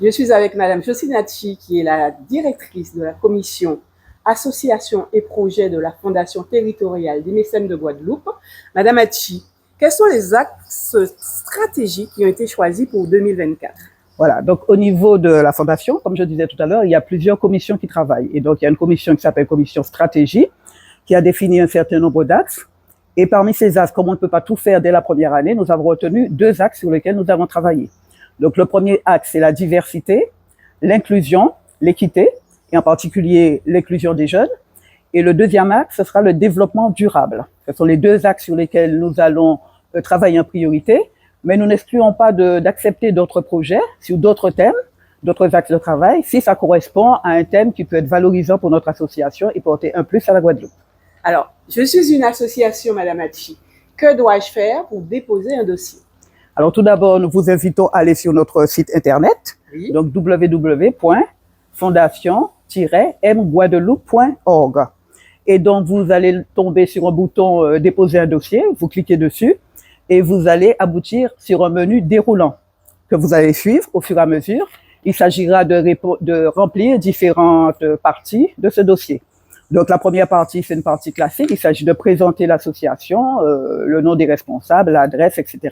Je suis avec Madame Jocelyne Hatchi, qui est la directrice de la commission Associations et projets de la Fondation territoriale des mécènes de Guadeloupe. Madame Hatchi, quels sont les axes stratégiques qui ont été choisis pour 2024? Voilà, donc au niveau de la Fondation, comme je disais tout à l'heure, il y a plusieurs commissions qui travaillent. Et donc, il y a une commission qui s'appelle Commission Stratégie, qui a défini un certain nombre d'axes. Et parmi ces axes, comme on ne peut pas tout faire dès la première année, nous avons retenu 2 axes sur lesquels nous avons travaillé. Donc, le premier axe, c'est la diversité, l'inclusion, l'équité, et en particulier l'inclusion des jeunes. Et le deuxième axe, ce sera le développement durable. Ce sont les 2 axes sur lesquels nous allons travailler en priorité. Mais nous n'excluons pas d'accepter d'autres projets sur d'autres thèmes, d'autres axes de travail, si ça correspond à un thème qui peut être valorisant pour notre association et porter un plus à la Guadeloupe. Alors, je suis une association, Madame Hatchi. Que dois-je faire pour déposer un dossier? Alors, tout d'abord, nous vous invitons à aller sur notre site internet, oui. Donc www.fondation-mguadeloupe.org. Et donc, vous allez tomber sur un bouton déposer un dossier, vous cliquez dessus, et vous allez aboutir sur un menu déroulant que vous allez suivre au fur et à mesure. Il s'agira de remplir différentes parties de ce dossier. Donc, la première partie, c'est une partie classique. Il s'agit de présenter l'association, le nom des responsables, l'adresse, etc.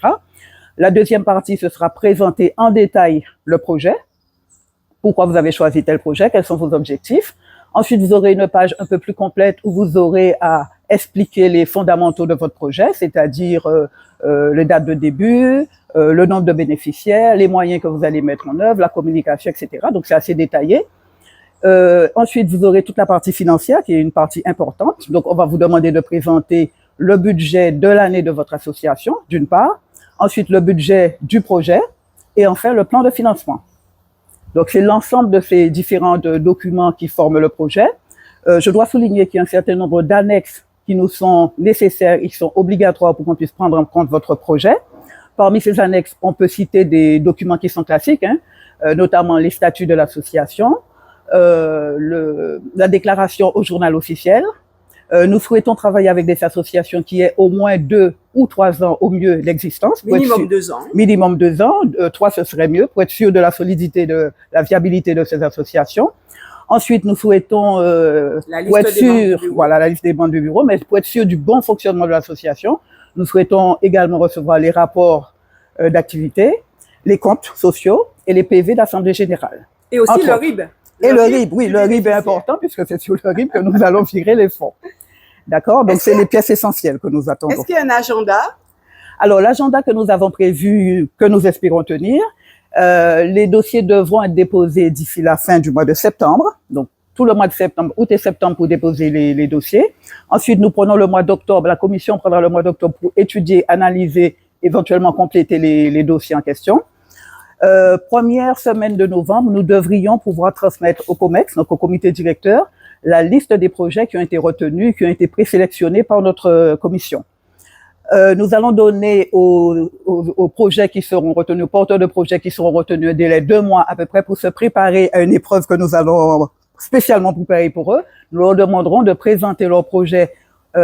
La deuxième partie, ce sera présenter en détail le projet. Pourquoi vous avez choisi tel projet? Quels sont vos objectifs? Ensuite, vous aurez une page un peu plus complète où vous aurez à expliquer les fondamentaux de votre projet, c'est-à-dire les dates de début, le nombre de bénéficiaires, les moyens que vous allez mettre en œuvre, la communication, etc. Donc, c'est assez détaillé. Ensuite, vous aurez toute la partie financière qui est une partie importante. Donc, on va vous demander de présenter le budget de l'année de votre association, d'une part. Ensuite, le budget du projet et enfin le plan de financement. Donc, c'est l'ensemble de ces différents documents qui forment le projet. Je dois souligner qu'il y a un certain nombre d'annexes qui nous sont nécessaires, ils sont obligatoires pour qu'on puisse prendre en compte votre projet. Parmi ces annexes, on peut citer des documents qui sont classiques, notamment les statuts de l'association, la déclaration au journal officiel. Nous souhaitons travailler avec des associations qui aient au moins 2 ou 3 ans au mieux d'existence. Minimum 2 ans. Minimum 2 ans, 3 ce serait mieux pour être sûr de la solidité, de la viabilité de ces associations. Ensuite, nous souhaitons, pour être sûr, voilà, la liste des membres du bureau, mais pour être sûr du bon fonctionnement de l'association, nous souhaitons également recevoir les rapports d'activité, les comptes sociaux et les PV d'Assemblée générale. Et aussi le RIB. Et le RIB, oui, le RIB est important puisque c'est sur le RIB que nous allons virer les fonds. D'accord? Donc, c'est les pièces essentielles que nous attendons. Est-ce qu'il y a un agenda? Alors, l'agenda que nous avons prévu, que nous espérons tenir, les dossiers devront être déposés d'ici la fin du mois de septembre. Donc, tout le mois de septembre, août et septembre pour déposer les dossiers. Ensuite, nous prenons le mois d'octobre, la commission prendra le mois d'octobre pour étudier, analyser, éventuellement compléter les dossiers en question. Première semaine de novembre, nous devrions pouvoir transmettre au COMEX, donc au comité directeur, la liste des projets qui ont été retenus, qui ont été présélectionnés par notre commission. Nous allons donner aux projets qui seront retenus, aux porteurs de projets qui seront retenus un délai de 2 mois à peu près pour se préparer à une épreuve que nous allons spécialement préparer pour eux. Nous leur demanderons de présenter leur projet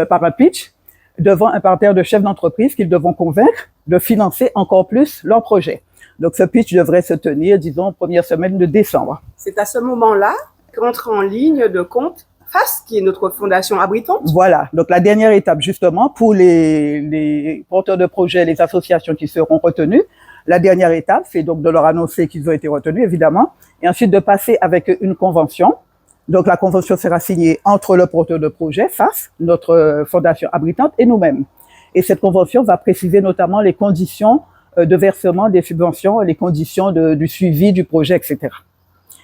par un pitch devant un parterre de chefs d'entreprise qu'ils devront convaincre de financer encore plus leur projet. Donc, ce pitch devrait se tenir, disons, première semaine de décembre. C'est à ce moment-là qu'entre en ligne de compte FAS, qui est notre fondation abritante. Voilà. Donc, la dernière étape, justement, pour les porteurs de projets, les associations qui seront retenues, la dernière étape, c'est donc de leur annoncer qu'ils ont été retenus, évidemment, et ensuite de passer avec une convention. Donc, la convention sera signée entre le porteur de projet, FAS, notre fondation abritante, et nous-mêmes. Et cette convention va préciser notamment les conditions de versement des subventions, les conditions du suivi du projet, etc.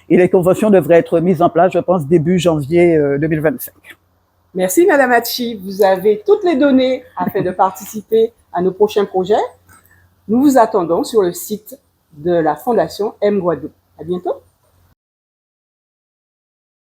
Et les conventions devraient être mises en place, je pense, début janvier 2025. Merci, Madame Hatchi. Vous avez toutes les données afin de participer à nos prochains projets. Nous vous attendons sur le site de la Fondation M Guadeloupe. À bientôt.